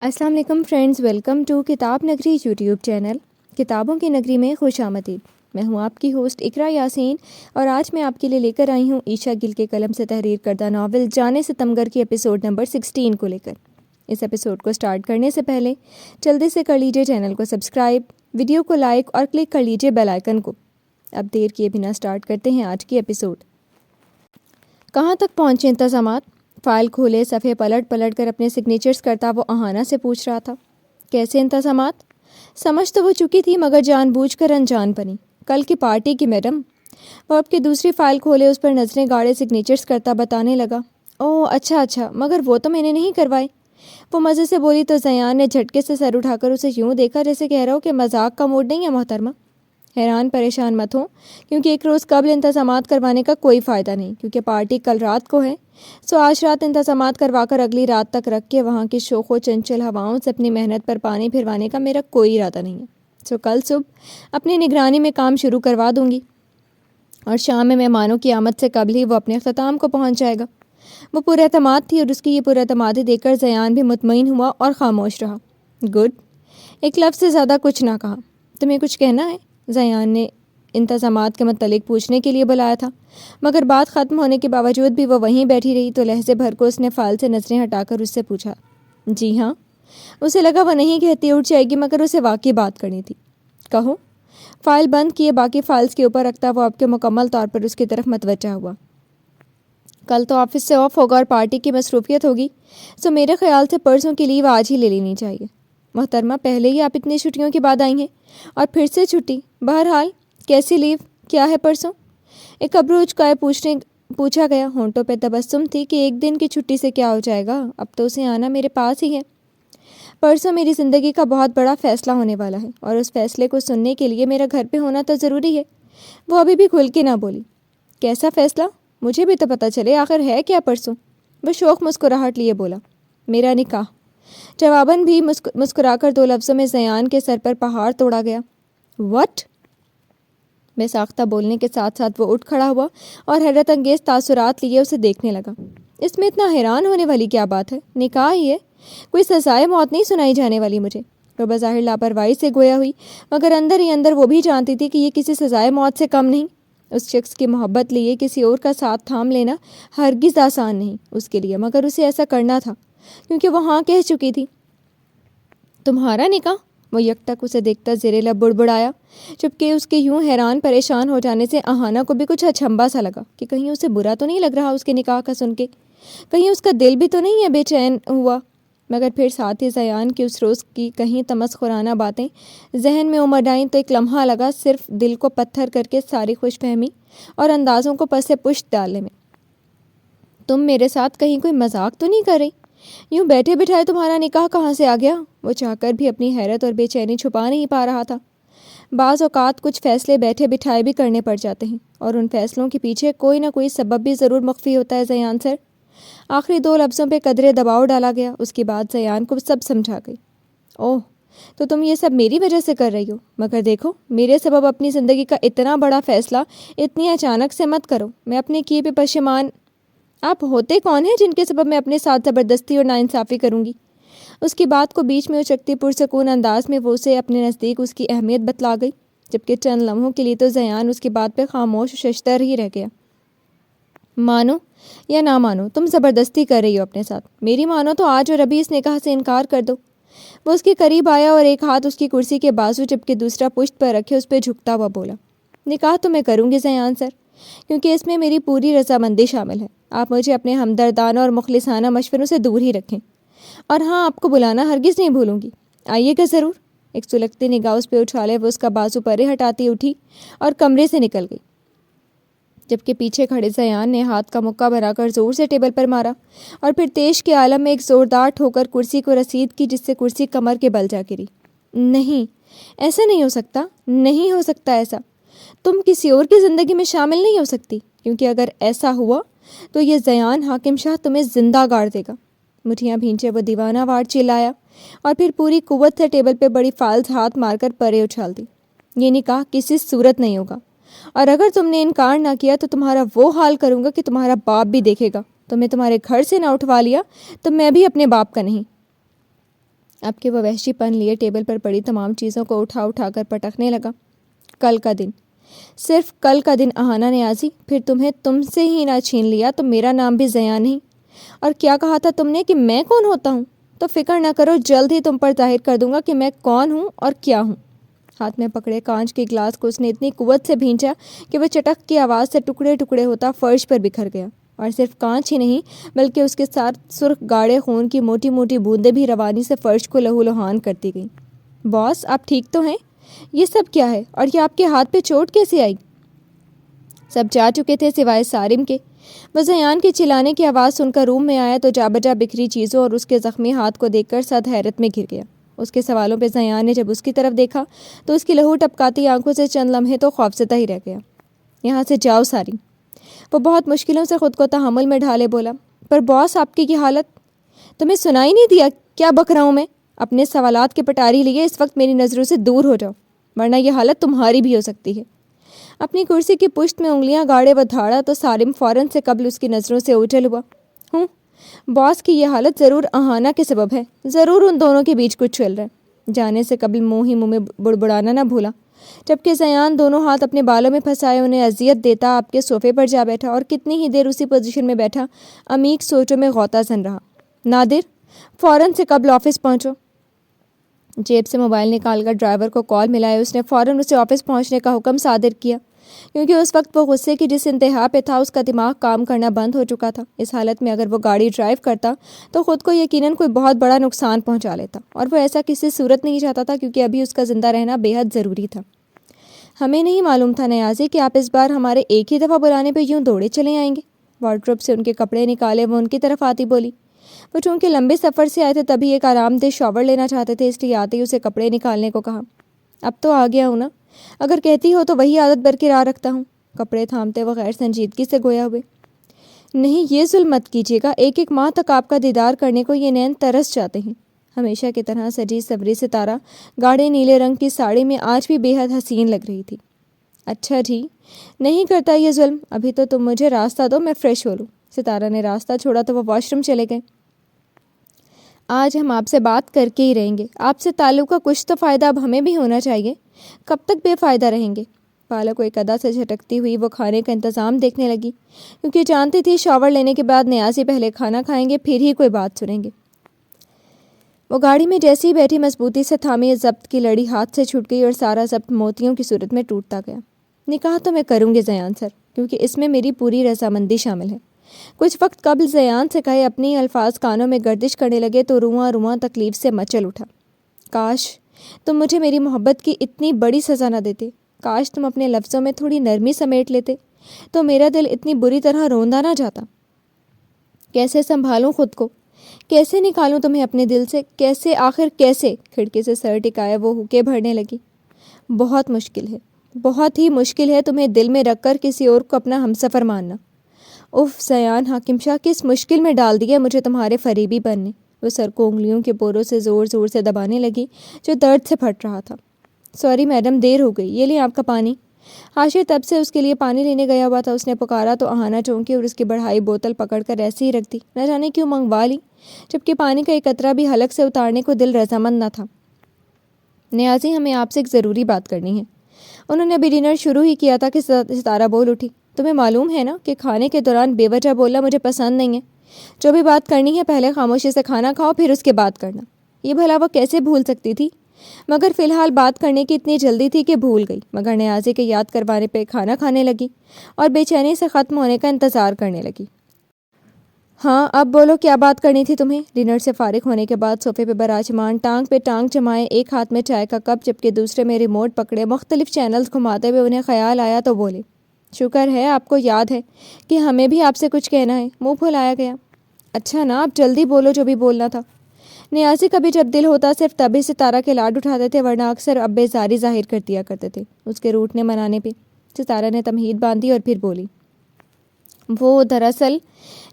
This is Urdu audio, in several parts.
السلام علیکم فرینڈز، ویلکم ٹو کتاب نگری یوٹیوب چینل۔ کتابوں کی نگری میں خوش آمدید۔ میں ہوں آپ کی ہوسٹ اقرا یاسین، اور آج میں آپ کے لیے لے کر آئی ہوں عیشا گل کے قلم سے تحریر کردہ ناول جانے ستمگر کی ایپیسوڈ نمبر 16 کو لے کر۔ اس ایپیسوڈ کو سٹارٹ کرنے سے پہلے جلدی سے کر لیجیے چینل کو سبسکرائب، ویڈیو کو لائک اور کلک کر لیجیے بیل آئیکن کو۔ اب دیر کیے بنا سٹارٹ کرتے ہیں آج کی ایپیسوڈ۔ کہاں تک پہنچے انتظامات؟ فائل کھولے صفحے پلٹ کر اپنے سگنیچرز کرتا وہ آہانہ سے پوچھ رہا تھا۔ کیسے انتظامات؟ سمجھ تو وہ چکی تھی، مگر جان بوجھ کر انجان بنی۔ کل کی پارٹی کی میڈم۔ وہ اب کی دوسری فائل کھولے اس پر نظریں گاڑے سگنیچرز کرتا بتانے لگا، اوہ اچھا، مگر وہ تو میں نے نہیں کروائے۔ وہ مزے سے بولی تو زیان نے جھٹکے سے سر اٹھا کر اسے یوں دیکھا جیسے کہہ رہا ہو کہ مذاق کا موڈ نہیں ہے محترمہ۔ حیران پریشان مت ہو، کیونکہ ایک روز قبل انتظامات کروانے کا کوئی فائدہ نہیں، کیونکہ پارٹی کل رات کو ہے۔ سو آج رات انتظامات کروا کر اگلی رات تک رکھ کے وہاں کی شوخ و چنچل ہواؤں سے اپنی محنت پر پانی پھروانے کا میرا کوئی ارادہ نہیں ہے۔ سو کل صبح اپنی نگرانی میں کام شروع کروا دوں گی، اور شام میں مہمانوں کی آمد سے قبل ہی وہ اپنے اختتام کو پہنچ جائے گا۔ وہ پر اعتماد تھی، اور اس کی یہ پر اعتمادی دیکھ کر زیان بھی مطمئن ہوا اور خاموش رہا۔ گڈ۔ ایک لفظ سے زیادہ کچھ نہ کہا۔ تمہیں کچھ کہنا ہے؟ زیان نے انتظامات کے متعلق پوچھنے کے لیے بلایا تھا، مگر بات ختم ہونے کے باوجود بھی وہ وہیں بیٹھی رہی تو لہجے بھر کو اس نے فائل سے نظریں ہٹا کر اس سے پوچھا۔ جی ہاں۔ اسے لگا وہ نہیں کہتی اٹھ جائے گی، مگر اسے واقعی بات کرنی تھی۔ کہو۔ فائل بند کیے باقی فائلز کے اوپر رکھتا وہ اب کے مکمل طور پر اس کی طرف متوجہ ہوا۔ کل تو آفس سے آف ہوگا اور پارٹی کی مصروفیت ہوگی، سو میرے خیال سے پرسوں کی لیو آج ہی لے لینی چاہیے۔ محترمہ، پہلے ہی آپ اتنی چھٹیوں کے بعد آئی ہیں، اور پھر سے چھٹی۔ بہرحال کیسی لیو؟ کیا ہے پرسوں؟ ایک ابرو اچکائے پوچھا گیا۔ ہونٹوں پہ تبسم تھی کہ ایک دن کی چھٹی سے کیا ہو جائے گا، اب تو اسے آنا میرے پاس ہی ہے۔ پرسوں میری زندگی کا بہت بڑا فیصلہ ہونے والا ہے، اور اس فیصلے کو سننے کے لیے میرا گھر پہ ہونا تو ضروری ہے۔ وہ ابھی بھی کھل کے نہ بولی۔ کیسا فیصلہ؟ مجھے بھی تو پتہ چلے، آخر ہے کیا پرسوں؟ وہ شوق مسکراہٹ لیے بولا، میرا نکاح۔ جواباً بھی مسکرا کر دو لفظوں میں زیان کے سر پر پہاڑ توڑا گیا۔ وٹ؟ بے ساختہ بولنے کے ساتھ ساتھ وہ اٹھ کھڑا ہوا اور حیرت انگیز تاثرات لیے اسے دیکھنے لگا۔ اس میں اتنا حیران ہونے والی کیا بات ہے؟ نکاح ہی ہے، کوئی سزائے موت نہیں سنائی جانے والی مجھے۔ وہ بظاہر لاپرواہی سے گویا ہوئی، مگر اندر ہی اندر وہ بھی جانتی تھی کہ یہ کسی سزائے موت سے کم نہیں۔ اس شخص کی محبت لیے کسی اور کا ساتھ تھام لینا ہرگز آسان نہیں اس کے لیے، مگر اسے ایسا کرنا تھا کیونکہ وہ ہاں کہہ چکی تھی۔ تمہارا نکاح؟ وہ یک ٹک اسے دیکھتا زیر لب بڑبڑایا، جبکہ اس کے یوں حیران پریشان ہو جانے سے آہانہ کو بھی کچھ اچھمبا سا لگا کہ کہیں اسے برا تو نہیں لگ رہا اس کے نکاح کا سن کے، کہیں اس کا دل بھی تو نہیں ہے بے چین ہوا۔ مگر پھر ساتھ ہی زیان کی اس روز کی کہیں تمسخرانہ باتیں ذہن میں امڑ آئیں تو ایک لمحہ لگا صرف دل کو پتھر کر کے ساری خوش فہمی اور اندازوں کو پس پشت ڈالنے میں۔ تم میرے ساتھ کہیں کوئی مذاق تو نہیں کر رہی؟ یوں بیٹھے بٹھائے تمہارا نکاح کہاں سے آ گیا؟ وہ چاہ کر بھی اپنی حیرت اور بے چینی چھپا نہیں پا رہا تھا۔ بعض اوقات کچھ فیصلے بیٹھے بٹھائے بھی کرنے پڑ جاتے ہیں، اور ان فیصلوں کے پیچھے کوئی نہ کوئی سبب بھی ضرور مخفی ہوتا ہے زیان سر۔ آخری دو لفظوں پہ قدرے دباؤ ڈالا گیا۔ اس کے بعد زیان کو سب سمجھا گئی۔ اوہ، تو تم یہ سب میری وجہ سے کر رہی ہو؟ مگر دیکھو، میرے سبب اپنی زندگی کا اتنا بڑا فیصلہ اتنی اچانک سے مت کرو۔ میں اپنے کیے پہ پشیمان۔ آپ ہوتے کون ہیں جن کے سبب میں اپنے ساتھ زبردستی اور ناانصافی کروں گی؟ اس کی بات کو بیچ میں اچکتی پرسکون انداز میں وہ اسے اپنے نزدیک اس کی اہمیت بتلا گئی، جبکہ چند لمحوں کے لیے تو زیان اس کی بات پہ خاموش و ششدر ہی رہ گیا۔ مانو یا نہ مانو، تم زبردستی کر رہی ہو اپنے ساتھ۔ میری مانو تو آج اور ابھی اس نکاح سے انکار کر دو۔ وہ اس کے قریب آیا اور ایک ہاتھ اس کی کرسی کے بازو جبکہ دوسرا پشت پر رکھے اس پہ جھکتا ہوا بولا، نکاح تو میں کروں گی زیان سر، کیونکہ اس میں میری پوری رضامندی شامل ہے۔ آپ مجھے اپنے ہمدردانہ اور مخلصانہ مشوروں سے دور ہی رکھیں، اور ہاں، آپ کو بلانا ہرگز نہیں بھولوں گی، آئیے گا ضرور۔ ایک سلگتی نگاہ اس پہ اچھالے وہ اس کا بازو پرے ہٹاتی اٹھی اور کمرے سے نکل گئی، جبکہ پیچھے کھڑے زیان نے ہاتھ کا مکہ بنا کر زور سے ٹیبل پر مارا، اور پھر تیش کے عالم میں ایک زوردار ٹھوکر کرسی کو رسید کی، جس سے کرسی کمر کے بل جا گری۔ نہیں، ایسا نہیں ہو سکتا، نہیں ہو سکتا ایسا۔ تم کسی اور کی زندگی میں شامل نہیں ہو سکتی، کیونکہ اگر ایسا ہوا تو یہ زیان حاکم شاہ تمہیں زندہ گاڑ دے گا۔ مٹھیاں بھینچے وہ دیوانہ وار چلایا، اور پھر پوری قوت سے ٹیبل پہ بڑی فائلز ہاتھ مار کر پرے اچھال دی۔ یہ نکاح کسی صورت نہیں ہوگا، اور اگر تم نے انکار نہ کیا تو تمہارا وہ حال کروں گا کہ تمہارا باپ بھی دیکھے گا۔ تمہیں تمہارے گھر سے نہ اٹھوا لیا تو میں بھی اپنے باپ کا نہیں۔ اب کہ وہ وحشی پن لیے ٹیبل پر پڑی تمام چیزوں کو اٹھا اٹھا کر پٹکنے لگا۔ کل کا دن، صرف کل کا دن اہانا نیازی، پھر تمہیں تم سے ہی نہ چھین لیا تو میرا نام بھی ضیاء نہیں۔ اور کیا کہا تھا تم نے کہ میں کون ہوتا ہوں؟ تو فکر نہ کرو، جلد ہی تم پر ظاہر کر دوں گا کہ میں کون ہوں اور کیا ہوں۔ ہاتھ میں پکڑے کانچ کے گلاس کو اس نے اتنی قوت سے بھینچا کہ وہ چٹک کی آواز سے ٹکڑے ٹکڑے ہوتا فرش پر بکھر گیا، اور صرف کانچ ہی نہیں بلکہ اس کے ساتھ سرخ گاڑے خون کی موٹی موٹی بوندیں بھی روانی سے فرش کو لہو لہان کرتی گئیں۔ باس، آپ ٹھیک تو ہیں؟ یہ سب کیا ہے؟ اور یہ آپ کے ہاتھ پہ چوٹ کیسے آئی؟ سب جا چکے تھے سوائے سارم کے۔ وہ ضیاء کے چلانے کی آواز سن کر روم میں آیا تو جا بجا بکھری چیزوں اور اس کے زخمی ہاتھ کو دیکھ کر سد حیرت میں گر گیا۔ اس کے سوالوں پہ ضیاء نے جب اس کی طرف دیکھا تو اس کی لہو ٹپکاتی آنکھوں سے چند لمحے تو خوفزدہ ہی رہ گیا۔ یہاں سے جاؤ سارم، وہ بہت مشکلوں سے خود کو تحمل میں ڈھالے بولا۔ پر باس، آپ کی یہ حالت، تمہیں سنائی نہیں دیا کیا بک رہا ہوں میں؟ اپنے سوالات کے پٹاری لیے اس وقت میری نظروں سے دور ہو جاؤ، ورنہ یہ حالت تمہاری بھی ہو سکتی ہے۔ اپنی کرسی کی پشت میں انگلیاں گاڑے وہ دھاڑا تو سارم فوراً سے قبل اس کی نظروں سے اوجھل ہوا۔ باس کی یہ حالت ضرور اہانا کے سبب ہے، ضرور ان دونوں کے بیچ کچھ چل رہا ہے۔ جانے سے قبل منہ ہی منہ میں بڑبڑانا نہ بھولا، جبکہ ضیاء دونوں ہاتھ اپنے بالوں میں پھنسائے انہیں اذیت دیتا آپ کے صوفے پر جا بیٹھا اور کتنی ہی دیر اسی پوزیشن میں بیٹھا عمیق سوچوں میں غوطہ زن رہا۔ نادر، فوراً سے قبل آفس پہنچو۔ جیب سے موبائل نکال کر ڈرائیور کو کال ملائے اس نے فوراً اسے آفس پہنچنے کا حکم صادر کیا، کیونکہ اس وقت وہ غصے کی جس انتہا پہ تھا اس کا دماغ کام کرنا بند ہو چکا تھا۔ اس حالت میں اگر وہ گاڑی ڈرائیو کرتا تو خود کو یقیناً کوئی بہت بڑا نقصان پہنچا لیتا، اور وہ ایسا کسی صورت نہیں چاہتا تھا کیونکہ ابھی اس کا زندہ رہنا بے حد ضروری تھا۔ ہمیں نہیں معلوم تھا نیازی کہ آپ اس بار ہمارے ایک ہی دفعہ بلانے پہ یوں دوڑے چلے آئیں گے۔ وارڈروب سے ان کے کپڑے نکالے وہ ان کی طرف آتی بولی۔ وہ چونکہ لمبے سفر سے آئے تھے تبھی ایک آرام دہ شاور لینا چاہتے تھے، اس لیے آتے ہی اسے کپڑے نکالنے کو کہا۔ اب تو آ گیا ہوں نا، اگر کہتی ہو تو وہی عادت برقرار رکھتا ہوں۔ کپڑے تھامتے وہ غیر سنجیدگی سے گویا ہوئے۔ نہیں، یہ ظلم مت کیجیے گا، ایک ایک ماہ تک آپ کا دیدار کرنے کو یہ نین ترس جاتے ہیں۔ ہمیشہ کی طرح سجی سوری ستارہ گاڑھے نیلے رنگ کی ساڑی میں آج بھی بے حد حسین لگ رہی تھی۔ اچھا جی، نہیں کرتا یہ ظلم، ابھی تو تم مجھے راستہ دو، میں فریش ہو لوں۔ ستارہ نے راستہ چھوڑا تو وہ واش روم چلے گئے۔ آج ہم آپ سے بات کر کے ہی رہیں گے، آپ سے تعلق کا کچھ تو فائدہ اب ہمیں بھی ہونا چاہیے، کب تک بے فائدہ رہیں گے؟ پالک کو ایک ادا سے جھٹکتی ہوئی وہ کھانے کا انتظام دیکھنے لگی، کیونکہ جانتی تھی شاور لینے کے بعد نیازی پہلے کھانا کھائیں گے پھر ہی کوئی بات سنیں گے۔ وہ گاڑی میں جیسی ہی بیٹھی مضبوطی سے تھامی ضبط کی لڑی ہاتھ سے چھوٹ گئی اور سارا ضبط موتیوں کی صورت میں ٹوٹتا گیا۔ نکاح تو میں کروں گی ضیاء سر، کیونکہ اس میں میری پوری رضامندی شامل ہے۔ کچھ وقت قبل ضیاء سے کہے اپنی الفاظ کانوں میں گردش کرنے لگے تو رواں رواں تکلیف سے مچل اٹھا۔ کاش تم مجھے میری محبت کی اتنی بڑی سزا نہ دیتے، کاش تم اپنے لفظوں میں تھوڑی نرمی سمیٹ لیتے تو میرا دل اتنی بری طرح روندا نہ جاتا۔ کیسے سنبھالوں خود کو، کیسے نکالوں تمہیں اپنے دل سے، کیسے، آخر کیسے؟ کھڑکی سے سر ٹکائے وہ ہوکے بھرنے لگی۔ بہت مشکل ہے، بہت ہی مشکل ہے تمہیں دل میں رکھ کر کسی اور کو اپنا ہمسفر ماننا۔ اف ضیاء حاکم شاہ، کس مشکل میں ڈال دیا مجھے تمہارے فریبی بننے۔ وہ سر کو انگلیوں کے پوروں سے زور زور سے دبانے لگی جو درد سے پھٹ رہا تھا۔ سوری میڈم، دیر ہو گئی، یہ لیں آپ کا پانی۔ حاشر تب سے اس کے لیے پانی لینے گیا ہوا تھا، اس نے پکارا تو اہانا چونکی اور اس کی بڑھائی بوتل پکڑ کر ایسے ہی رکھ دی، نہ جانے کیوں منگوا لی، جبکہ پانی کا ایک قطرہ بھی حلق سے اتارنے کو دل رضامند نہ تھا۔ نیازی، ہمیں آپ سے ایک ضروری بات کرنی ہے۔ انہوں نے ابھی ڈنر شروع ہی کیا تھا کہ ستارہ بول اٹھی۔ تمہیں معلوم ہے نا کہ کھانے کے دوران بے وجہ بولنا مجھے پسند نہیں ہے۔ جو بھی بات کرنی ہے پہلے خاموشی سے کھانا کھاؤ پھر اس کے بعد کرنا۔ یہ بھلا وہ کیسے بھول سکتی تھی، مگر فی الحال بات کرنے کی اتنی جلدی تھی کہ بھول گئی، مگر نیازی کے یاد کروانے پہ کھانا کھانے لگی اور بے چینی سے ختم ہونے کا انتظار کرنے لگی۔ ہاں اب بولو، کیا بات کرنی تھی تمہیں؟ ڈنر سے فارغ ہونے کے بعد صوفے پہ براجمان ٹانگ پہ ٹانگ جمائے، ایک ہاتھ میں چائے کا کپ جبکہ دوسرے میں ریموٹ پکڑے مختلف چینلز گھماتے ہوئے انہیں خیال آیا تو بولے، شکر ہے آپ کو یاد ہے کہ ہمیں بھی آپ سے کچھ کہنا ہے۔ منہ پھلایا گیا۔ اچھا نا، اب جلدی بولو جو بھی بولنا تھا۔ نیازی کبھی جب دل ہوتا صرف تبھی ستارہ کے لاڈ اٹھاتے تھے، ورنہ اکثر اب بیزاری ظاہر کر دیا کرتے تھے اس کے روٹنے منانے پہ۔ ستارہ نے تمہید باندھی اور پھر بولی، وہ دراصل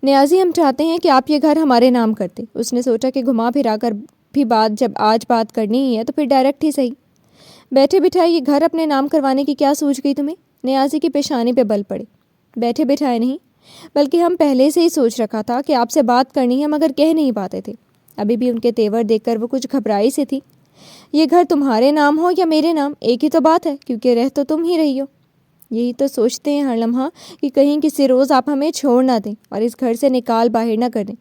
نیازی ہم چاہتے ہیں کہ آپ یہ گھر ہمارے نام کرتے۔ اس نے سوچا کہ گھما پھرا کر بھی بات جب آج بات کرنی ہی ہے تو پھر ڈائریکٹ ہی صحیح۔ بیٹھے بٹھائے یہ گھر اپنے نام کروانے کی کیا سوچ گئی تمہیں؟ نیازی کی پیشانی پہ بل پڑے۔ بیٹھے بٹھائے نہیں، بلکہ ہم پہلے سے ہی سوچ رکھا تھا کہ آپ سے بات کرنی ہے مگر کہہ نہیں پاتے تھے۔ ابھی بھی ان کے تیور دیکھ کر وہ کچھ گھبرائی سی تھی۔ یہ گھر تمہارے نام ہو یا میرے نام، ایک ہی تو بات ہے، کیونکہ رہ تو تم ہی رہی ہو۔ یہی تو سوچتے ہیں ہر لمحہ کہ کہیں کسی روز آپ ہمیں چھوڑ نہ دیں اور اس گھر سے نکال باہر نہ کر دیں،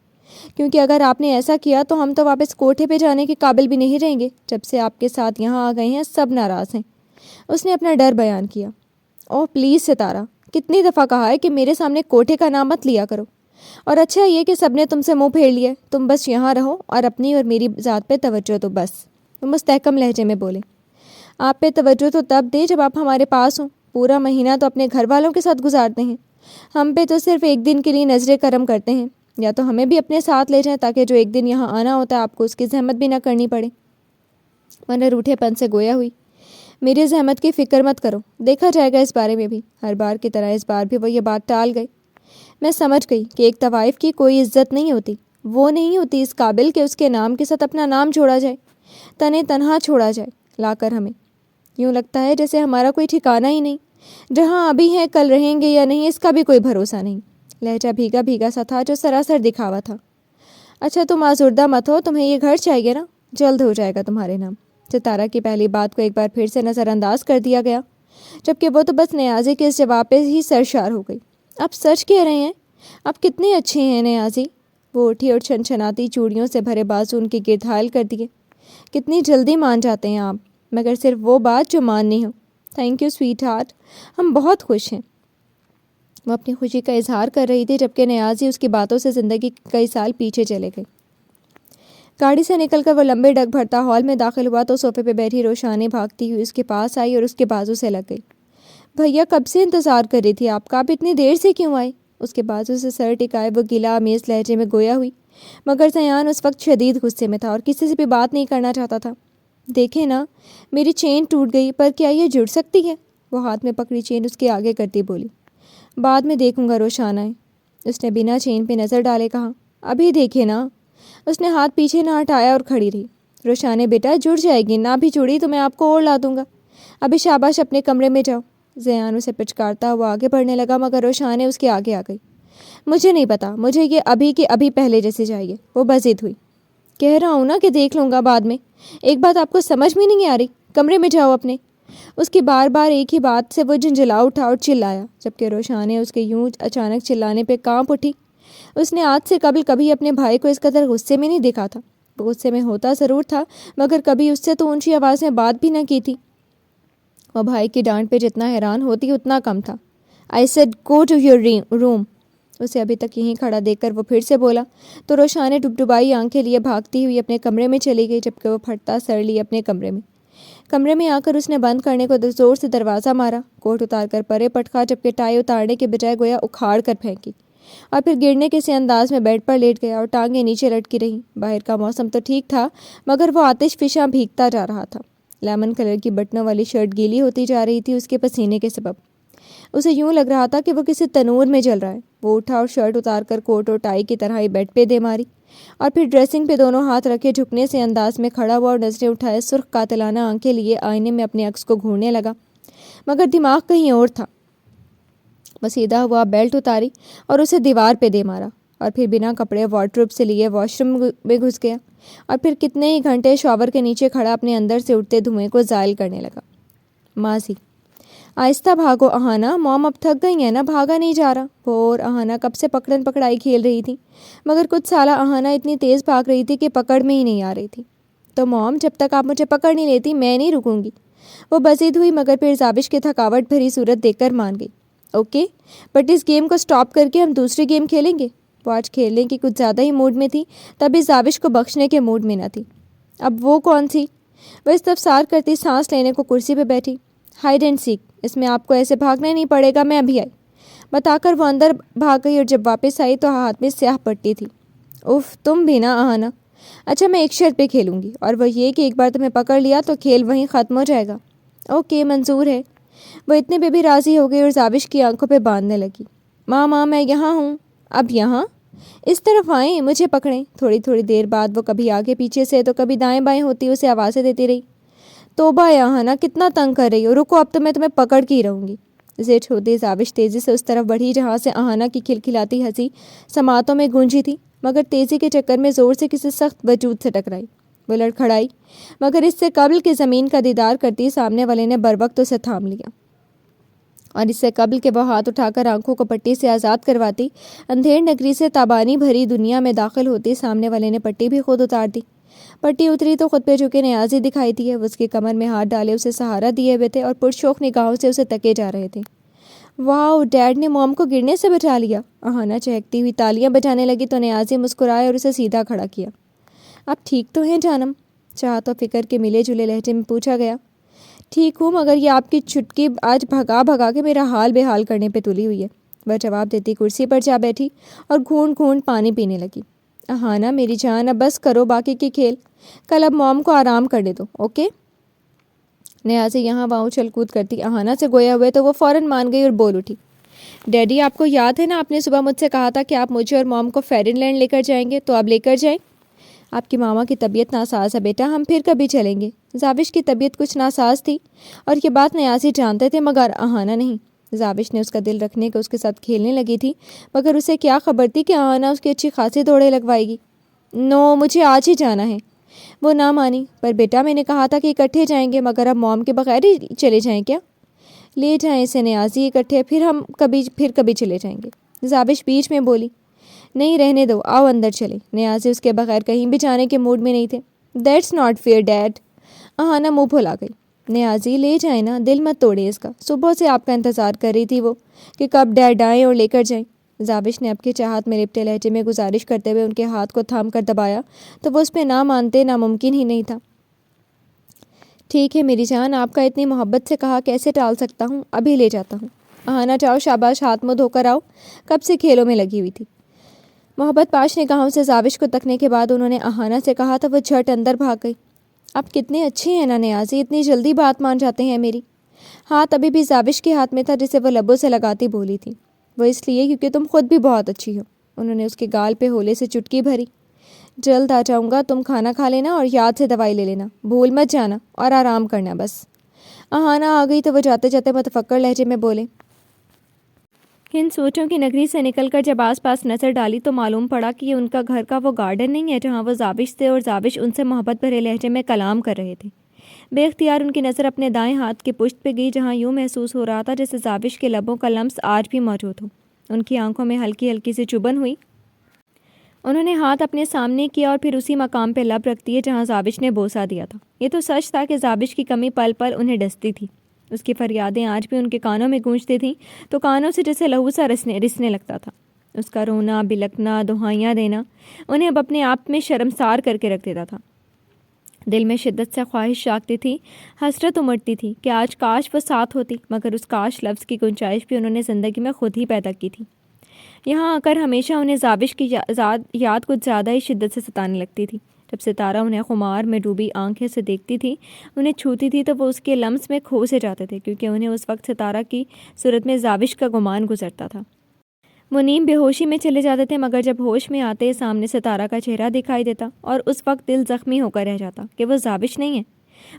کیونکہ اگر آپ نے ایسا کیا تو ہم تو واپس کوٹھے پہ جانے کے قابل بھی نہیں رہیں گے۔ جب سے آپ کے ساتھ یہاں آ گئے ہیں سب ناراض ہیں۔ اس نے اپنا ڈر بیان کیا۔ اوہ پلیز ستارہ، کتنی دفعہ کہا ہے کہ میرے سامنے کوٹھے کا نام مت لیا کرو، اور اچھا یہ کہ سب نے تم سے منہ پھیر لیا ہے۔ تم بس یہاں رہو اور اپنی اور میری ذات پہ توجہ دو بس۔ وہ مستحکم لہجے میں بولے۔ آپ پہ توجہ تو تب دیں جب آپ ہمارے پاس ہوں، پورا مہینہ تو اپنے گھر والوں کے ساتھ گزارتے ہیں، ہم پہ تو صرف ایک دن کے لیے نظر کرم کرتے ہیں۔ یا تو ہمیں بھی اپنے ساتھ لے جائیں تاکہ جو ایک دن یہاں آنا ہوتا ہے آپ کو اس کی زحمت بھی نہ کرنی پڑے۔ ورنہ روٹھے پن سے گویا ہوئی۔ میری زحمت کی فکر مت کرو، دیکھا جائے گا اس بارے میں بھی۔ ہر بار کی طرح اس بار بھی وہ یہ بات ٹال گئی۔ میں سمجھ گئی کہ ایک طوائف کی کوئی عزت نہیں ہوتی، وہ نہیں ہوتی اس قابل کہ اس کے نام کے ساتھ اپنا نام چھوڑا جائے، تنے تنہا چھوڑا جائے لا کر ہمیں۔ یوں لگتا ہے جیسے ہمارا کوئی ٹھکانہ ہی نہیں، جہاں ابھی ہیں کل رہیں گے یا نہیں اس کا بھی کوئی بھروسہ نہیں۔ لہجہ بھیگا بھیگا سا تھا جو سراسر دکھاوا تھا۔ اچھا تم آزردہ مت ہو، تمہیں یہ گھر چاہیے نا، جلد ہو جائے گا تمہارے نام۔ ستارہ کی پہلی بات کو ایک بار پھر سے نظر انداز کر دیا گیا، جبکہ وہ تو بس نیازی کے اس جواب پہ ہی سرشار ہو گئی۔ آپ سچ کہہ رہے ہیں؟ آپ کتنے اچھے ہیں نیازی۔ وہ اٹھی اور چھنچھناتی چوڑیوں سے بھرے بازو ان کے گرد حائل کر دیے۔ کتنی جلدی مان جاتے ہیں آپ، مگر صرف وہ بات جو ماننی ہو۔ تھینک یو سویٹ ہارٹ، ہم بہت خوش ہیں۔ وہ اپنی خوشی کا اظہار کر رہی تھی جبکہ نیازی اس کی باتوں سے زندگی کئی سال پیچھے چلے گئے۔ گاڑی سے نکل کر وہ لمبے ڈگ بھرتا ہال میں داخل ہوا تو صوفے پہ بیٹھی روشانی بھاگتی ہوئی اس کے پاس آئی اور اس کے بازو سے لگ گئی۔ بھیا کب سے انتظار کر رہی تھی آپ کا، آپ اتنی دیر سے کیوں آئے؟ اس کے بازو سے سر ٹکائے وہ گلا آمیز لہجے میں گویا ہوئی، مگر زیان اس وقت شدید غصے میں تھا اور کسی سے بھی بات نہیں کرنا چاہتا تھا۔ دیکھیں نا، میری چین ٹوٹ گئی، پر کیا یہ جڑ سکتی ہے؟ وہ ہاتھ میں پکڑی چین اس کے آگے کرتی بولی۔ بعد میں دیکھوں گا روشانہ، اس نے بنا چین پہ نظر ڈالے کہا۔ ابھی دیکھے نا۔ اس نے ہاتھ پیچھے نہ ہٹایا اور کھڑی رہی۔ روشانے بیٹا جڑ جائے گی، نہ بھی جڑی تو میں آپ کو اور لا دوں گا۔ ابھی شاباش اپنے کمرے میں جاؤ۔ زیان اسے پچکارتا ہوا آگے بڑھنے لگا مگر روشانے اس کے آگے آ گئی۔ مجھے نہیں پتا، مجھے یہ ابھی کے ابھی پہلے جیسے چاہیے۔ وہ بضد ہوئی۔ کہہ رہا ہوں نا کہ دیکھ لوں گا بعد میں۔ ایک بات آپ کو سمجھ میں نہیں آ رہی؟ کمرے میں جاؤ اپنے۔ اس کی بار بار ایک ہی بات سے وہ جھنجھلا اٹھا اور چلایا، جبکہ روشانے اس کے یوں اچانک چلانے پہ کانپ اٹھی۔ اس نے آج سے قبل کبھی اپنے بھائی کو اس قدر غصے میں نہیں دیکھا تھا۔ وہ غصے میں ہوتا ضرور تھا مگر کبھی اس سے تو اونچی آواز میں بات بھی نہ کی تھی۔ وہ بھائی کی ڈانٹ پہ جتنا حیران ہوتی اتنا کم تھا۔ I said go to your room۔ اسے ابھی تک یہیں کھڑا دیکھ کر وہ پھر سے بولا تو روشانے ڈبڈبائی آنکھیں لیے بھاگتی ہوئی اپنے کمرے میں چلی گئی، جبکہ وہ پھٹتا سر لیے اپنے کمرے میں آ کر اس نے بند کرنے کو زور سے دروازہ مارا، کوٹ اتار کر پرے پٹکا، جبکہ ٹائی اتارنے کے بجائے گویا اکھاڑ کر پھینکی، اور پھر گرنے کے سے انداز میں بیڈ پر لیٹ گیا اور ٹانگیں نیچے لٹکی رہیں۔ باہر کا موسم تو ٹھیک تھا مگر وہ آتش فشاں بھیگتا جا رہا تھا۔ لیمن کلر کی بٹنوں والی شرٹ گیلی ہوتی جا رہی تھی اس کے پسینے کے سبب۔ اسے یوں لگ رہا تھا کہ وہ کسی تنور میں جل رہا ہے۔ وہ اٹھا اور شرٹ اتار کر کوٹ اور ٹائی کی طرح ہی بیڈ پہ دے ماری، اور پھر ڈریسنگ پہ دونوں ہاتھ رکھے جھکنے سے انداز میں کھڑا ہوا اور نظریں اٹھائے سرخ قاتلانہ آنکھیں لیے آئینے میں اپنے عکس کو گھورنے لگا، مگر دماغ کہیں اور تھا۔ وہ سیدھا ہوا بیلٹ اتاری اور اسے دیوار پہ دے مارا، اور پھر بنا کپڑے وارڈروب سے لیے واش روم میں گھس گیا، اور پھر کتنے ہی گھنٹے شاور کے نیچے کھڑا اپنے اندر سے اٹھتے دھوئیں کو زائل کرنے لگا۔ ماضی۔ آہستہ بھاگو اہانا، موم اب تھک گئی ہیں نا، بھاگا نہیں جا رہا۔ وہ اور اہانا کب سے پکڑن پکڑائی کھیل رہی تھی، مگر کچھ سالہ اہانا اتنی تیز بھاگ رہی تھی کہ پکڑ میں ہی نہیں آ رہی تھی۔ تو موم جب تک آپ مجھے پکڑ نہیں لیتی میں نہیں رکوں گی۔ وہ بضد ہوئی مگر پھر زاوش کی تھکاوٹ بھری صورت دیکھ کر مان گئی۔ اوکے، بٹ اس گیم کو سٹاپ کر کے ہم دوسری گیم کھیلیں گے۔ وہ آج کھیلنے کی کچھ زیادہ ہی موڈ میں تھی، تبھی زاوش کو بخشنے کے موڈ میں نہ تھی۔ اب وہ کون تھی؟ وہ استفسار کرتی سانس لینے کو کرسی پہ بیٹھی۔ ہائیڈ اینڈ سیک، اس میں آپ کو ایسے بھاگنا ہی نہیں پڑے گا، میں ابھی آئی، بتا کر وہ اندر بھاگ گئی، اور جب واپس آئی تو ہاتھ میں سیاہ پٹی تھی۔ اف، تم بھی نا اہانا۔ اچھا میں ایک شرط پہ کھیلوں گی، اور وہ یہ کہ ایک بار تمہیں پکڑ لیا تو کھیل وہیں ختم ہو جائے گا۔ اوکے منظور ہے۔ وہ اتنے پہ بھی راضی ہو گئی اور زاوش کی آنکھوں پہ باندھنے لگی۔ ماں میں یہاں ہوں۔ اب یہاں؟ اس طرف آئیں، مجھے پکڑیں۔ تھوڑی تھوڑی دیر بعد وہ کبھی آگے پیچھے سے تو کبھی دائیں بائیں ہوتی اسے آوازیں دیتی رہی۔ توبہ اہانا، کتنا تنگ کر رہی ہو، رکو اب تو میں تمہیں پکڑ کے ہی رہوں گی۔ زیٹ ہوتی زاوش تیزی سے اس طرف بڑھی جہاں سے اہانا کی کھلکھلاتی ہنسی سماعتوں میں گونجی تھی۔ مگر تیزی کے چکر میں زور سے کسی سخت وجود سے ٹکرائی۔ وہ لڑکھڑائی، مگر اس سے قبل کہ زمین کا دیدار کرتی سامنے والے نے بروقت اسے تھام لیا، اور اس سے قبل کہ وہ ہاتھ اٹھا کر آنکھوں کو پٹی سے آزاد کرواتی، اندھیر نگری سے تابانی بھری دنیا میں داخل ہوتی، سامنے والے نے پٹی بھی خود اتار دی۔ پٹی اتری تو خود پہ جھکے نیازی دکھائی دی ہے۔ وہ اس کی کمر میں ہاتھ ڈالے اسے سہارا دیے ہوئے تھے اور پرشوق نگاہوں سے اسے تکے جا رہے تھے۔ واؤ، ڈیڈ نے موم کو گرنے سے بچا لیا۔ اہانا چہکتی ہوئی تالیاں بجانے لگی تو نیازی مسکرائے اور اسے سیدھا کھڑا کیا۔ آپ ٹھیک تو ہیں جانم؟ چاہت و فکر کے ملے جلے لہجے میں پوچھا گیا۔ ٹھیک ہوں، مگر یہ آپ کی چھٹکی آج بھگا بھگا کے میرا حال بے حال کرنے پہ تلی ہوئی ہے۔ وہ جواب دیتی کرسی پر جا بیٹھی اور گھونٹ گھونٹ پانی پینے لگی۔ اہانا میری جان، اب بس کرو باقی کی کھیل، کل اب موم کو آرام کرنے دو، اوکے؟ نیازی یہاں وہاں اچھل کود کرتی اہانا سے گویا ہوئے تو وہ فوراً مان گئی اور بول اٹھی۔ ڈیڈی، آپ کو یاد ہے نا آپ نے صبح مجھ سے کہا تھا کہ آپ مجھے اور موم کو فیرن لینڈ لے کر جائیں گے، تو آپ لے کر جائیں۔ آپ کی ماما کی طبیعت ناساز ہے بیٹا، ہم پھر کبھی چلیں گے۔ زاوش کی طبیعت کچھ ناساز تھی اور یہ بات نیازی جانتے تھے مگر اہانا نہیں۔ زاوش نے اس کا دل رکھنے کو اس کے ساتھ کھیلنے لگی تھی، مگر اسے کیا خبر تھی کہ اہانا اس کی اچھی خاصی دوڑے لگوائے گی۔ نو، مجھے آج ہی جانا ہے۔ وہ نہ مانی۔ پر بیٹا میں نے کہا تھا کہ اکٹھے جائیں گے، مگر اب موم کے بغیر ہی چلے جائیں کیا؟ لے جائیں اسے نیازی اکٹھے، پھر کبھی چلے جائیں گے۔ زاوش بیچ میں بولی۔ نہیں، رہنے دو، آؤ اندر چلیں۔ نیازی اس کے بغیر کہیں بھی جانے کے موڈ میں نہیں تھے۔ That's not fair dad. اہانا منہ پھلا گئی۔ نیازی لے جائیں نا، دل مت توڑے اس کا، صبح سے آپ کا انتظار کر رہی تھی وہ کہ کب ڈیڈ آئیں اور لے کر جائیں۔ زاوش نے اب کے چاہت میں لپٹے لہجے میں گزارش کرتے ہوئے ان کے ہاتھ کو تھام کر دبایا تو وہ اس پہ نہ مانتے ناممکن ہی نہیں تھا۔ ٹھیک ہے میری جان، آپ کا اتنی محبت سے کہا کیسے ٹال سکتا ہوں، ابھی لے جاتا ہوں۔ اہانا جاؤ، شاباش، ہاتھ منہ دھو کر آؤ، کب سے کھیلوں میں لگی ہوئی تھی۔ محبت پاش نگاہوں سے زاوش کو تکنے کے بعد انہوں نے اہانا سے کہا تو وہ جھٹ اندر بھاگ گئی۔ آپ کتنے اچھے ہیں نا نیازی، اتنی جلدی بات مان جاتے ہیں میری۔ ہاتھ ابھی بھی زاوش کے ہاتھ میں تھا جسے وہ لبوں سے لگاتی بولی تھی۔ وہ اس لیے کیونکہ تم خود بھی بہت اچھی ہو۔ انہوں نے اس کے گال پہ ہولے سے چٹکی بھری۔ جلد آ جاؤں گا، تم کھانا کھا لینا اور یاد سے دوائی لے لینا، بھول مت جانا، اور آرام کرنا بس۔ اہانا آ گئی تو وہ جاتے جاتے متفکر لہجے میں بولے۔ ان سوچوں کی نگری سے نکل کر جب آس پاس نظر ڈالی تو معلوم پڑا کہ یہ ان کا گھر کا وہ گارڈن نہیں ہے جہاں وہ زاوش سے اور زاوش ان سے محبت بھرے لہجے میں کلام کر رہے تھے۔ بے اختیار ان کی نظر اپنے دائیں ہاتھ کی پشت پہ گئی جہاں یوں محسوس ہو رہا تھا جیسے زاوش کے لبوں کا لمس آج بھی موجود ہو۔ ان کی آنکھوں میں ہلکی ہلکی سی چبھن ہوئی۔ انہوں نے ہاتھ اپنے سامنے کیا اور پھر اسی مقام پہ لب رکھ دیے جہاں زاوش نے بوسہ دیا تھا۔ یہ تو سچ تھا کہ زاوش کی کمی پل پل انہیں ڈستی تھی۔ اس کی فریادیں آج بھی ان کے کانوں میں گونجتی تھیں تو کانوں سے جیسے لہو سا رسنے لگتا تھا۔ اس کا رونا، بلکنا، دہائیاں دینا انہیں اب اپنے آپ میں شرمسار کر کے رکھ دیتا تھا۔ دل میں شدت سے خواہش جاگتی تھی، حسرت امڑتی تھی کہ آج کاش وہ ساتھ ہوتی، مگر اس کاش لفظ کی گنجائش بھی انہوں نے زندگی میں خود ہی پیدا کی تھی۔ یہاں آ کر ہمیشہ انہیں زاوش کی یاد کچھ زیادہ ہی شدت سے ستانے لگتی تھی۔ جب ستارہ انہیں خمار میں ڈوبی آنکھیں سے دیکھتی تھی، انہیں چھوتی تھی تو وہ اس کے لمس میں کھو سے جاتے تھے کیونکہ انہیں اس وقت ستارہ کی صورت میں زاوش کا گمان گزرتا تھا۔ وہ نیم بے ہوشی میں چلے جاتے تھے مگر جب ہوش میں آتے سامنے ستارہ کا چہرہ دکھائی دیتا اور اس وقت دل زخمی ہو کر رہ جاتا کہ وہ زاوش نہیں ہے،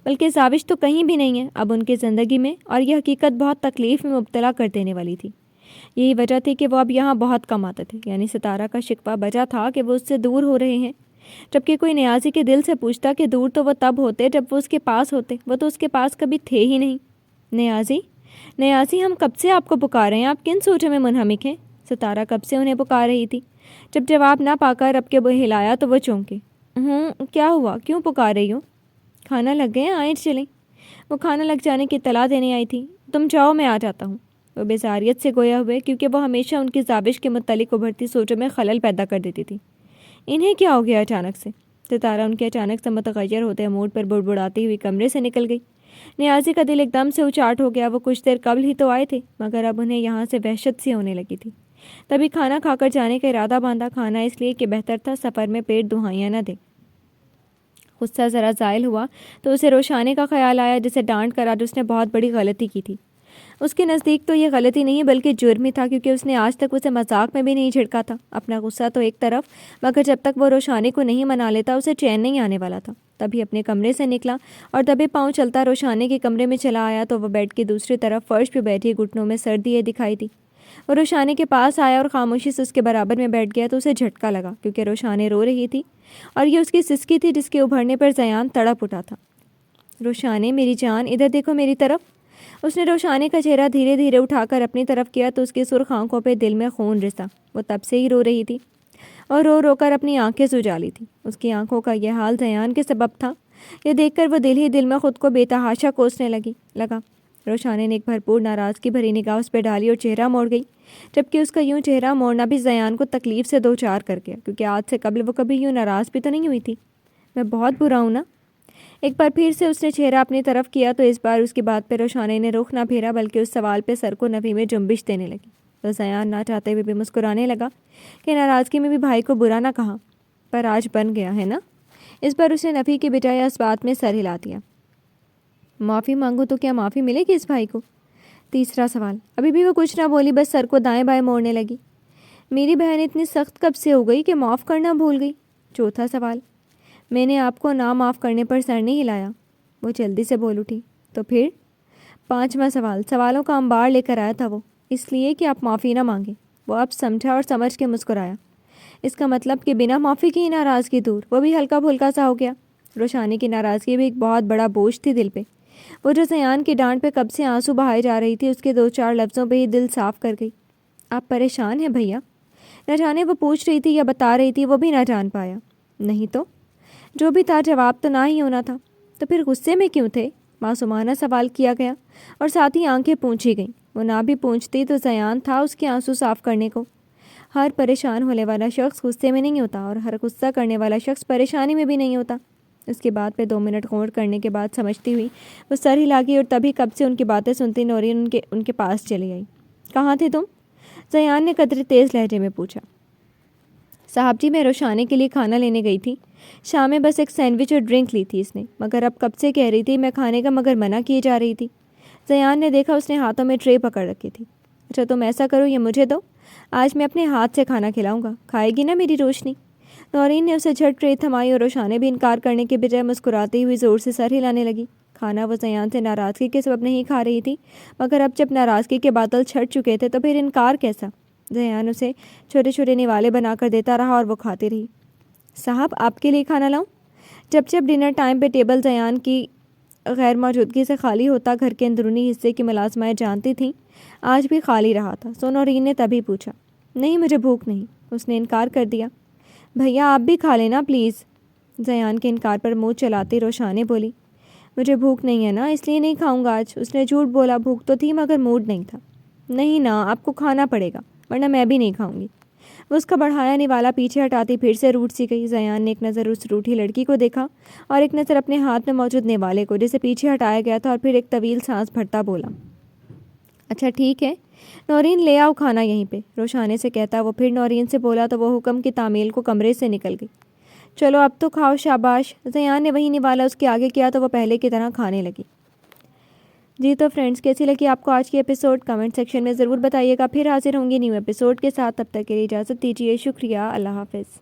بلکہ زاوش تو کہیں بھی نہیں ہے اب ان کی زندگی میں، اور یہ حقیقت بہت تکلیف میں مبتلا کر دینے والی تھی۔ یہی وجہ تھی کہ وہ اب یہاں بہت کم آتے تھے، یعنی ستارہ کا شکوہ بجا تھا کہ وہ اس سے دور ہو رہے ہیں، جبکہ کوئی نیازی کے دل سے پوچھتا کہ دور تو وہ تب ہوتے جب وہ اس کے پاس ہوتے، وہ تو اس کے پاس کبھی تھے ہی نہیں۔ نیازی، ہم کب سے آپ کو پکار رہے ہیں، آپ کن سوچوں میں منہمک ہیں؟ ستارہ کب سے انہیں پکار رہی تھی۔ جب جواب نہ پا کر اب کے وہ ہلایا تو وہ چونکے۔ کیا ہوا، کیوں پکار رہی ہو؟ کھانا لگ گئے، آئیں چلیں۔ وہ کھانا لگ جانے کی اطلاع دینے آئی تھی۔ تم جاؤ، میں آ جاتا ہوں۔ وہ بیزاریت سے گویا ہوئے کیونکہ وہ ہمیشہ ان کی زاوش کے متعلق ابھرتی سوچوں میں خلل پیدا کر دیتی تھی۔ انہیں کیا ہو گیا اچانک سے؟ ستارہ ان کے اچانک سے متغیر ہوتے موڈ پر بڑبڑاتی ہوئی کمرے سے نکل گئی۔ نیازی کا دل ایک دم سے اچاٹ ہو گیا، وہ کچھ دیر قبل ہی تو آئے تھے مگر اب انہیں یہاں سے وحشت سی ہونے لگی تھی۔ تبھی کھانا کھا کر جانے کا ارادہ باندھا، کھانا اس لیے کہ بہتر تھا سفر میں پیٹ دہائیاں نہ دے۔ غصہ ذرا زائل ہوا تو اسے روشانے کا خیال آیا جسے ڈانٹ کر آج اس نے بہت بڑی غلطی کی تھی۔ اس کے نزدیک تو یہ غلطی نہیں بلکہ جرم ہی تھا کیونکہ اس نے آج تک اسے مذاق میں بھی نہیں جھڑکا تھا۔ اپنا غصہ تو ایک طرف، مگر جب تک وہ روشانے کو نہیں منا لیتا اسے چین نہیں آنے والا تھا۔ تبھی اپنے کمرے سے نکلا اور دبے پاؤں چلتا روشانے کے کمرے میں چلا آیا تو وہ بیڈ کی دوسری طرف فرش پہ بیٹھی گھٹنوں میں سر دیے دکھائی دی۔ وہ روشانے کے پاس آیا اور خاموشی سے اس کے برابر میں بیٹھ گیا تو اسے جھٹکا لگا، کیونکہ روشانے رو رہی تھی اور یہ اس کی سسکی تھی جس کے ابھرنے پر زیان تڑپ اٹھا تھا۔ روشانے میری جان، ادھر دیکھو میری طرف۔ اس نے روشانے کا چہرہ دھیرے دھیرے اٹھا کر اپنی طرف کیا تو اس کی سرخ آنکھوں پہ دل میں خون رسا۔ وہ تب سے ہی رو رہی تھی اور رو رو کر اپنی آنکھیں سجا لی تھی۔ اس کی آنکھوں کا یہ حال زیان کے سبب تھا۔ یہ دیکھ کر وہ دل ہی دل میں خود کو بے تحاشا کوسنے لگا۔ روشانے نے ایک بھرپور ناراضگی بھری نگاہ اس پہ ڈالی اور چہرہ موڑ گئی، جبکہ اس کا یوں چہرہ موڑنا بھی زیان کو تکلیف سے دو چار کر گیا، کیونکہ آج سے قبل وہ کبھی یوں ناراض بھی تو نہیں ہوئی تھی۔ میں بہت برا ہوں نا؟ ایک بار پھر سے اس نے چہرہ اپنی طرف کیا تو اس بار اس کی بات پہ روشانے نے رخ نہ پھیرا، بلکہ اس سوال پہ سر کو نفی میں جنبش دینے لگی۔ تو زیان نہ چاہتے ہوئے بھی مسکرانے لگا کہ ناراضگی میں بھی بھائی کو برا نہ کہا، پر آج بن گیا ہے نا۔ اس پر اس نے نفی کی بجائے اس بات میں سر ہلا دیا۔ معافی مانگو تو کیا معافی ملے گی اس بھائی کو؟ تیسرا سوال۔ ابھی بھی وہ کچھ نہ بولی، بس سر کو دائیں بائیں موڑنے لگی۔ میری بہن اتنی سخت کب سے ہو گئی کہ معاف کرنا بھول گئی؟ چوتھا سوال۔ میں نے آپ کو نہ معاف کرنے پر سر نہیں ہلایا، وہ جلدی سے بول اٹھی۔ تو پھر؟ پانچواں سوال۔ سوالوں کا انبار لے کر آیا تھا وہ، اس لیے کہ آپ معافی نہ مانگیں۔ وہ اب سمجھا اور سمجھ کے مسکرایا۔ اس کا مطلب کہ بنا معافی کی ناراضگی دور، وہ بھی ہلکا پھلکا سا ہو گیا۔ روشانی کی ناراضگی بھی ایک بہت بڑا بوجھ تھی دل پہ۔ وہ جو زیان کی ڈانٹ پہ کب سے آنسو بہائے جا رہی تھی، اس کے دو چار لفظوں پہ ہی دل صاف کر گئی۔ آپ پریشان ہیں بھیا؟ نہ جانے وہ پوچھ رہی تھی یا بتا رہی تھی، وہ بھی نہ جان پایا۔ نہیں تو جو بھی تھا جواب تو نہ ہی ہونا تھا، تو پھر غصے میں کیوں تھے؟ معصومانہ سوال کیا گیا اور ساتھ ہی آنکھیں پونچھی گئیں۔ وہ نہ بھی پونچھتی تو زیان تھا اس کے آنسو صاف کرنے کو۔ ہر پریشان ہونے والا شخص غصے میں نہیں ہوتا اور ہر غصہ کرنے والا شخص پریشانی میں بھی نہیں ہوتا۔ اس کی بات پہ 2 منٹ غور کرنے کے بعد سمجھتی ہوئی وہ سر ہلا گئی اور تبھی کب سے ان کی باتیں سنتی نورین ان کے پاس چلی آئی۔ کہاں تھے تم؟ زیان نے قدرے تیز لہجے میں پوچھا۔ صاحب جی، میں روشانے کے لیے کھانا لینے گئی تھی، شام میں بس ایک سینڈوچ اور ڈرنک لی تھی اس نے، مگر اب کب سے کہہ رہی تھی میں کھانے کا، مگر منع کیے جا رہی تھی۔ زیان نے دیکھا اس نے ہاتھوں میں ٹرے پکڑ رکھی تھی۔ اچھا تم ایسا کرو، یہ مجھے دو، آج میں اپنے ہاتھ سے کھانا کھلاؤں گا، کھائے گی نا میری روشنی؟ نورین نے اسے جھٹ ٹرے تھمائی اور روشانے بھی انکار کرنے کے بجائے مسکراتی ہوئی زور سے سر ہلانے لگی۔ کھانا وہ زیان سے ناراضگی کے سبب نہیں کھا رہی تھی، مگر اب جب ناراضگی کے بادل چھٹ چکے تھے تو پھر انکار کیسا؟ زیان اسے چھوٹے چھوٹے نوالے بنا کر دیتا رہا اور وہ کھاتی رہی۔ صاحب آپ کے لیے کھانا لاؤں؟ جب ڈنر ٹائم پہ ٹیبل زیان کی غیر موجودگی سے خالی ہوتا، گھر کے اندرونی حصے کی ملازمائیں جانتی تھیں آج بھی خالی رہا تھا، سو نورین نے تبھی پوچھا۔ نہیں مجھے بھوک نہیں، اس نے انکار کر دیا۔ بھیا آپ بھی کھا لینا پلیز، زیان کے انکار پر منہ چلاتی روشانے بولی۔ مجھے بھوک نہیں ہے نا، اس لیے نہیں کھاؤں گا آج، اس نے جھوٹ بولا۔ بھوک تو تھی مگر موڈ نہیں تھا۔ نہیں نا، آپ کو کھانا پڑے گا ورنہ میں بھی نہیں کھاؤں گی۔ وہ اس کا بڑھایا نوالا پیچھے ہٹاتی پھر سے روٹ سی گئی۔ زیان نے ایک نظر اس روٹھی لڑکی کو دیکھا اور ایک نظر اپنے ہاتھ میں موجود نوالے کو جسے پیچھے ہٹایا گیا تھا، اور پھر ایک طویل سانس بھرتا بولا، اچھا ٹھیک ہے نورین لے آؤ کھانا یہیں پہ، روشانے سے کہتا وہ پھر نورین سے بولا تو وہ حکم کی تعمیل کو کمرے سے نکل گئی۔ چلو اب تو کھاؤ شاباش۔ زیان نے وہی نوالا اس کے آگے کیا تو وہ پہلے کی طرح کھانے لگی۔ جی تو فرینڈس، کیسی لگی آپ کو آج کی ایپیسوڈ؟ کمنٹ سیکشن میں ضرور بتائیے گا۔ پھر حاضر ہوں گی نیو ایپیسوڈ کے ساتھ، تب تک کے لیے اجازت دیجیے۔ شکریہ، اللہ حافظ۔